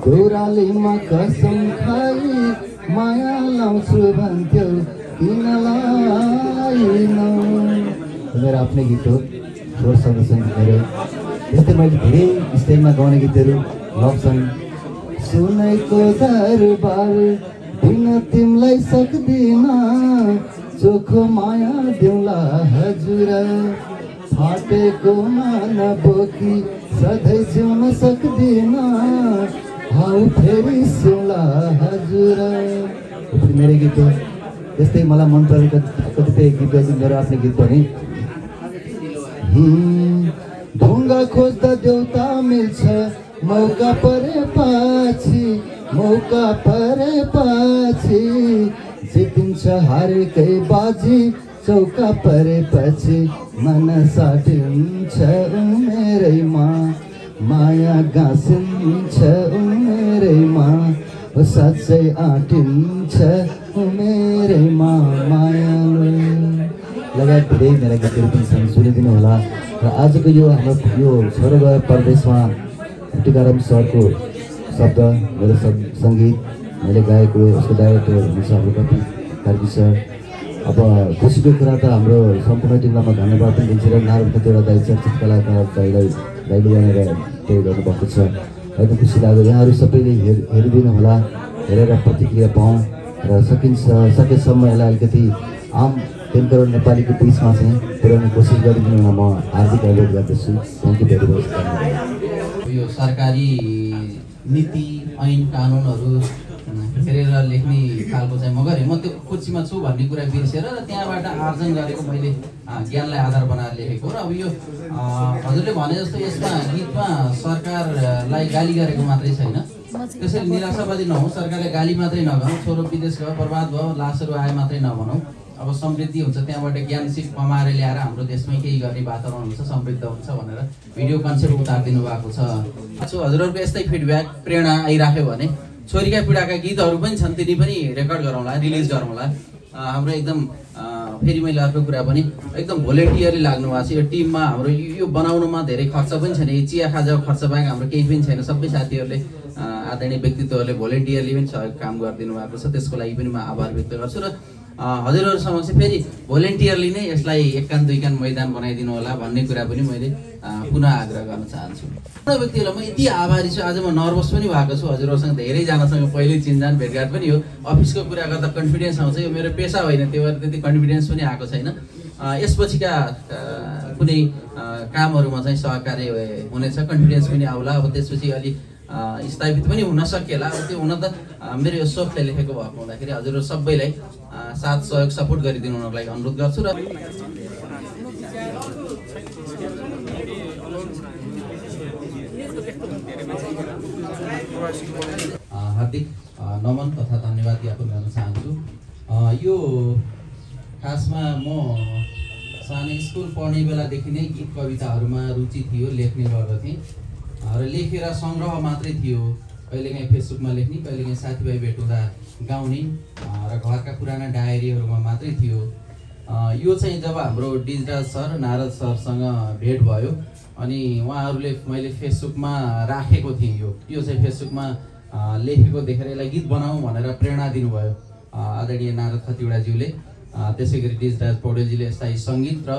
देउरालीमा कसम खाई माया लाउँछु भन्थ्यौ किन लाएनौ। मेरो आफ्नै गीत हो, स्वर सङ्गीत मेरो। यस्तै मैले धेरै स्टाइलमा गाउने गीतहरू लभ सङ्ग। सुनेको दरबार दिन तिमीलाई सक्दिन, चोखो माया दिउँला हजुर। फाटेको मन बोकी सधैँ जिउन सक्दिन, हाउ फेरि सिउला हजुर। मेरो गीत हो। त्यस्तै मलाई मन परेको कतिपय गीत मेरो आफ्नै गीत पनि। ढुङ्गा खोज्दा देउता मिल्छ, मौका परेपछि, मौका परेपछि जितिन्छ हारेकै बाजी, चौका परेपछि मन साटिन्छ उमेरैमा, माया गाँसिन्छ उमेरैमा, साँच्चै आँटिन्छ उमेरैमा मायाले। लगायत धेरै मेरा गीतहरू पनि छन्, सुनिदिनु होला। र आजको यो हाम्रो यो छोरो परदेशमा टिकाराम सरको शब्द, मेरो सङ्गीत, मैले गाएको, उसको डाइरेक्टर हुनुहुन्छ हाम्रो कपि कार्की सर। अब खुसीको कुरा त हाम्रो सम्पूर्ण टिमलाई म धन्यवाद पनि दिन्छु। र नारायण कतिवटा दाइ चर्चित कलाकार दाइले यहाँनिर तय गर्नुभएको छ, एकदम खुसी लाग्यो। यहाँहरू सबैले हेरिदिनु होला, हेरेर प्रतिक्रिया पाऊँ र सकेसम्म यसलाई अलिकति आम 10 करोड नेपालीको बिचमा चाहिँ पुर्याउने कोसिस गरिदिनु म हार्दिक अनुरोध गर्दछु। Thank you very much. यो सरकारी नीति ऐन कानुनहरू हेरेर लेख्ने खालको चाहिँ म गरेँ। म त्यो कोचिङमा छु भन्ने कुरा बिर्सेर र त्यहाँबाट आर्जन गरेको मैले ज्ञानलाई आधार बनाएर लेखेको। र अब यो हजुरले भने जस्तो यसमा गीतमा सरकारलाई गाली गरेको मात्रै छैन, त्यसैले निराशावादी नहौँ, सरकारले गाली मात्रै नगरौँ, छोरो विदेश गयो बर्बाद भयो लासहरू आए मात्रै नभनौँ। अब समृद्धि हुन्छ, त्यहाँबाट ज्ञान सिप कमाएर ल्याएर हाम्रो देशमै केही गर्ने वातावरण हुन्छ, समृद्ध हुन्छ भनेर भिडियो कन्सेप्ट उतारिदिनु भएको छ। हजुरहरूको यस्तै फिडब्याक प्रेरणा आइराख्यो भने छोरीका पीडाका गीतहरू पनि छन्, तिनी पनि रेकर्ड गरौँला, रिलिज गरौँला। हाम्रो एकदम फेरि मैले अर्को कुरा पनि एकदम भोलिन्टियरली लाग्नु भएको छ। यो टिममा हाम्रो यो बनाउनुमा धेरै खर्च पनि छैन, यो चिया खाजाको खर्च बाहेक हाम्रो केही पनि छैन। सबै साथीहरूले आदरणीय व्यक्तित्वहरूले भोलिन्टियरली पनि सहयोग काम गरिदिनु भएको छ, त्यसको लागि पनि म आभार व्यक्त गर्छु। र हजुरहरू समक्ष फेरि भोलिन्टियरली नै यसलाई एकान दुईकान मैदान बनाइदिनु होला भन्ने कुरा पनि मैले पुनः आग्रह गर्न चाहन्छु। व्यक्तिहरूलाई म यति आभारी छु, आज म नर्भस पनि भएको छु। हजुरहरूसँग धेरैजनासँग पहिल्यै चिनजान भेटघाट पनि हो, अफिसको कुरा गर्दा कन्फिडेन्स आउँछ। यो मेरो पेसा होइन, त्यो भएर त्यति कन्फिडेन्स पनि आएको छैन। यसपछिका कुनै कामहरूमा चाहिँ सहकार्य हुनेछ, कन्फिडेन्स पनि आउला। अब त्यसपछि अलि स्थापित पनि हुन सकिएला। अब त्यो हुन त मेरो यो सोखले लेखेको भएको हुँदाखेरि हजुरहरू सबैलाई साथ सहयोग सपोर्ट गरिदिनु हुनको लागि अनुरोध गर्छु। र हार्दिक नमन तथा धन्यवाद ज्ञापन गर्न चाहन्छु। यो खासमा म सानो स्कुल पढ्ने बेलादेखि नै गीत कविताहरूमा रुचि थियो, लेख्ने गर्दथेँ र लेखेर सङ्ग्रह मात्रै थियो। कहिलेकाहीँ फेसबुकमा लेख्ने, कहिलेकाहीँ साथीभाइ भेट हुँदा गाउने र घरका पुराना डायरीहरूमा मात्रै थियो। यो चाहिँ जब हाम्रो डिजराज सर नारद सरसँग भेट भयो अनि उहाँहरूले मैले फेसबुकमा राखेको थिएँ, यो चाहिँ फेसबुकमा लेखेको देखेर यसलाई गीत बनाऊ भनेर प्रेरणा दिनुभयो आदरणीय नारद खतिवडाज्यूले। त्यसै गरी डिजराज पौडेलजीले यसलाई सङ्गीत र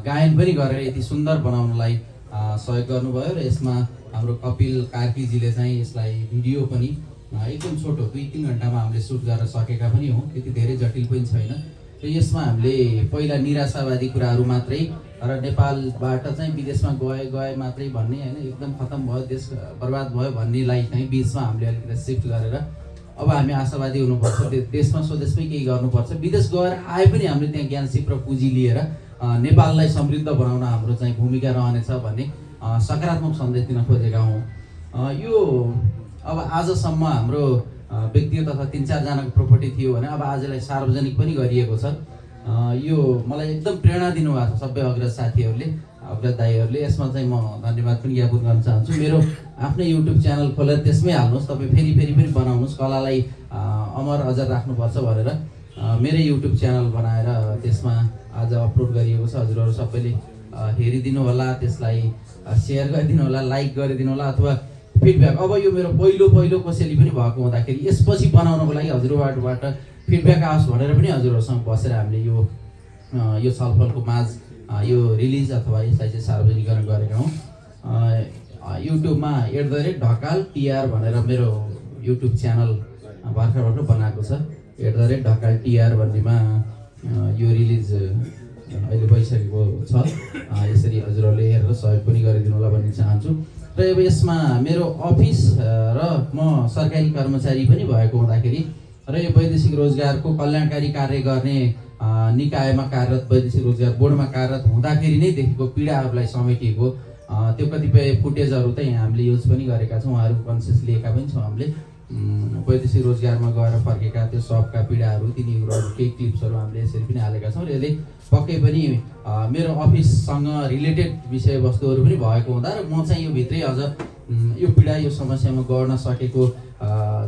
गायन पनि गरेर यति सुन्दर बनाउनलाई सहयोग गर्नुभयो। र यसमा हाम्रो कपिल कार्कीजीले चाहिँ यसलाई भिडियो पनि एकदम छोटो 2-3 घन्टामा हामीले सुट गरेर सकेका पनि हौँ, त्यति धेरै जटिल पनि छैन। र यसमा हामीले पहिला निराशावादी कुराहरू मात्रै र नेपालबाट चाहिँ विदेशमा गए मात्रै भन्ने होइन, एकदम खतम भयो देश बर्बाद भयो भन्नेलाई चाहिँ बिचमा हामीले अलिकति सिफ्ट गरेर अब हामी आशावादी हुनुपर्छ, देशमा स्वदेशमै केही गर्नुपर्छ, विदेश गएर आए पनि हामीले त्यहाँ ज्ञान सिप र पुँजी लिएर नेपाललाई समृद्ध बनाउन हाम्रो चाहिँ भूमिका रहनेछ भन्ने सकारात्मक सन्देश दिन खोजेका हौँ। यो अब आजसम्म हाम्रो व्यक्तिगत तथा 3-4 जनाको प्रोपर्टी थियो भने अब आजलाई सार्वजनिक पनि गरिएको छ। यो मलाई एकदम प्रेरणा दिनुभएको छ सबै अग्रज साथीहरूले, अग्रज दाइहरूले। यसमा चाहिँ म धन्यवाद पनि ज्ञापन गर्न चाहन्छु। मेरो आफ्नै युट्युब च्यानल खोलेर त्यसमै हाल्नुहोस्, तपाईँ फेरि पनि बनाउनुहोस्, कलालाई अमर अजर राख्नुपर्छ भनेर मेरै युट्युब च्यानल बनाएर त्यसमा आज अपलोड गरिएको छ। हजुरहरू सबैले हेरिदिनु होला, त्यसलाई सेयर गरिदिनु होला, लाइक गरिदिनु होला, अथवा फिडब्याक अब यो मेरो पहिलो कसैले पनि भएको हुँदाखेरि यसपछि बनाउनको लागि हजुरबाट फिडब्याक आओस् भनेर पनि हजुरहरूसँग बसेर हामीले यो छलफलको माझ यो रिलिज अथवा यसलाई चाहिँ सार्वजनिकरण गरेका हौँ। युट्युबमा ढकाल टिआर भनेर मेरो युट्युब च्यानल भर्खर बनाएको छ। ढकाल टिआर भन्नेमा यो रिलिज अहिले भइसकेको छ। यसरी हजुरहरूले हेरेर सहयोग पनि गरिदिनु होला भन्ने चाहन्छु। र अब यसमा मेरो अफिस र म सरकारी कर्मचारी पनि भएको हुँदाखेरि र यो वैदेशिक रोजगारको कल्याणकारी कार्य गर्ने निकायमा कार्यरत वैदेशिक रोजगार बोर्डमा कार्यरत हुँदाखेरि नै देखेको पीडाहरूलाई समेटिएको त्यो कतिपय फुटेजहरू त यहाँ हामीले युज पनि गरेका छौँ। उहाँहरूको कन्सियस लिएका पनि छौँ हामीले। वैदेशिक रोजगारमा गएर फर्केका त्यो सबका पीडाहरू तिनीहरू केही क्लिप्सहरू हामीले यसरी पनि हालेका छौँ। र यसले पक्कै पनि मेरो अफिससँग रिलेटेड विषयवस्तुहरू पनि भएको हुँदा र म चाहिँ यो भित्रै अझ यो पीडा यो समस्यामा गर्न सकेको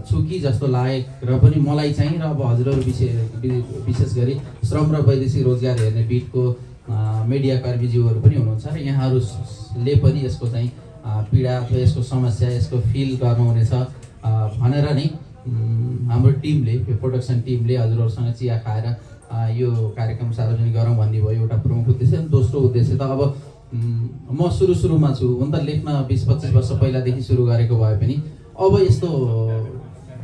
छु कि जस्तो लागेको र पनि मलाई चाहिँ र अब हजुरहरू विशेष गरी श्रम र वैदेशिक रोजगार हेर्ने बिटको मिडिया कर्मीज्यूहरू पनि हुनुहुन्छ र यहाँहरूले पनि यसको चाहिँ पीडा अथवा यसको समस्या यसको फिल गर्नुहुनेछ भनेर नै हाम्रो टिमले यो प्रोडक्सन टिमले हजुरहरूसँग चिया खाएर यो कार्यक्रम सार्वजनिक गरौँ भन्ने भयो एउटा प्रमुख उद्देश्य। दोस्रो उद्देश्य त अब म सुरुमा छु हुन त लेख्न 20-25 वर्ष पहिलादेखि सुरु गरेको भए पनि अब यस्तो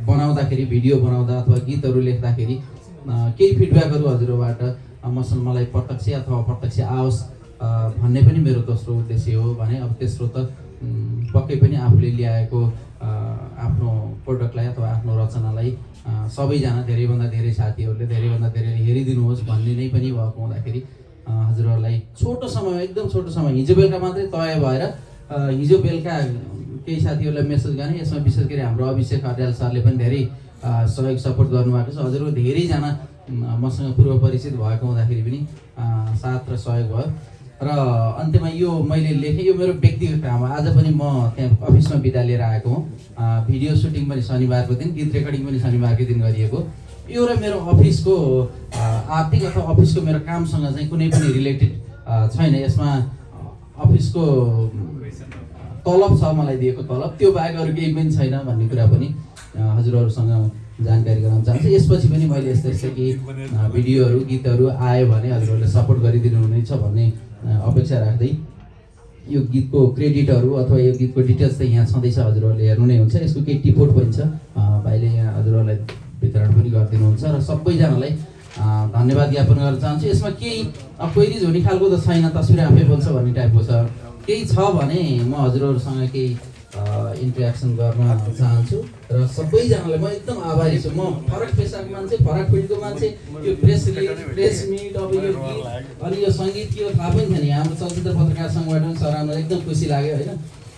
बनाउँदाखेरि भिडियो बनाउँदा अथवा गीतहरू लेख्दाखेरि केही फिडब्याकहरू हजुरबाट मलाई प्रत्यक्ष अथवा अप्रत्यक्ष आओस् भन्ने पनि मेरो दोस्रो उद्देश्य हो भने अब तेस्रो त पक्कै पनि आफूले ल्याएको आफ्नो प्रोडक्टलाई अथवा आफ्नो रचनालाई सबैजना धेरैभन्दा धेरै साथीहरूले धेरैभन्दा धेरै हेरिदिनुहोस् भन्ने नै पनि भएको हुँदाखेरि हजुरहरूलाई छोटो समयमा एकदम छोटो समय हिजो बेलुका मात्रै तय भएर हिजो बेलुका केही साथीहरूलाई मेसेज गर्ने। यसमा विशेष गरी हाम्रो अभिषेक अर्याल सरले पनि धेरै सहयोग सपोर्ट गर्नुभएको छ। हजुरहरू धेरैजना मसँग पूर्व परिचित भएको हुँदाखेरि पनि साथ र सहयोग भयो। र अन्त्यमा यो मैले लेखेँ यो मेरो व्यक्तिगत काम हो। आज पनि म त्यहाँ अफिसमा बिदा लिएर आएको हुँ। भिडियो सुटिङ पनि शनिबारको दिन, गीत रेकर्डिङ पनि शनिबारकै दिन गरिएको। यो र मेरो अफिसको आर्थिक अथवा अफिसको मेरो कामसँग चाहिँ कुनै पनि रिलेटेड छैन। यसमा अफिसको तलब छ, मलाई दिएको तलब, त्यो बाहेक अरू केही पनि छैन भन्ने कुरा पनि हजुरहरूसँग जानकारी गराउन चाहन्छु। यसपछि पनि मैले यस्तो केही भिडियोहरू गीतहरू आयो भने हजुरहरूले सपोर्ट गरिदिनु हुनेछ भन्ने अपेक्षा राख्दै यो गीतको क्रेडिटहरू अथवा यो गीतको डिटेल्स त यहाँ छँदैछ, हजुरहरूले हेर्नु नै हुन्छ। यसको केही टिपोट पनि छ, भाइले यहाँ हजुरहरूलाई वितरण पनि गरिदिनुहुन्छ र सबैजनालाई धन्यवाद ज्ञापन गर्न चाहन्छु। यसमा केही क्वेरिज हुने खालको त छैन, तस्बिर आफै बोल्छ भन्ने टाइपको छ। केही छ भने म हजुरहरूसँग केही इन्टरेक्सन गर्न चाहन्छु र सबैजनालाई म एकदम आभारी छु। म फरक पेसाको मान्छे, फरक फिल्डको मान्छे, यो प्रेस मिट अब यो गीत अनि यो सङ्गीत के हो थाहा पनि छैन। हाम्रो चलचित्र पत्रकार सङ्घबाट पनि सराउन एकदम खुसी लाग्यो होइन।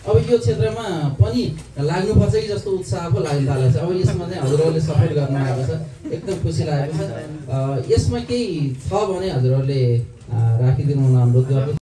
अब यो क्षेत्रमा पनि लाग्नुपर्छ कि जस्तो उत्साह पो लाग्न थालेको छ। अब यसमा चाहिँ हजुरहरूले सपोर्ट गर्नु आएको छ, एकदम खुसी लागेको छ। यसमा केही छ भने हजुरहरूले राखिदिनु हुन अनुरोध गर्छु।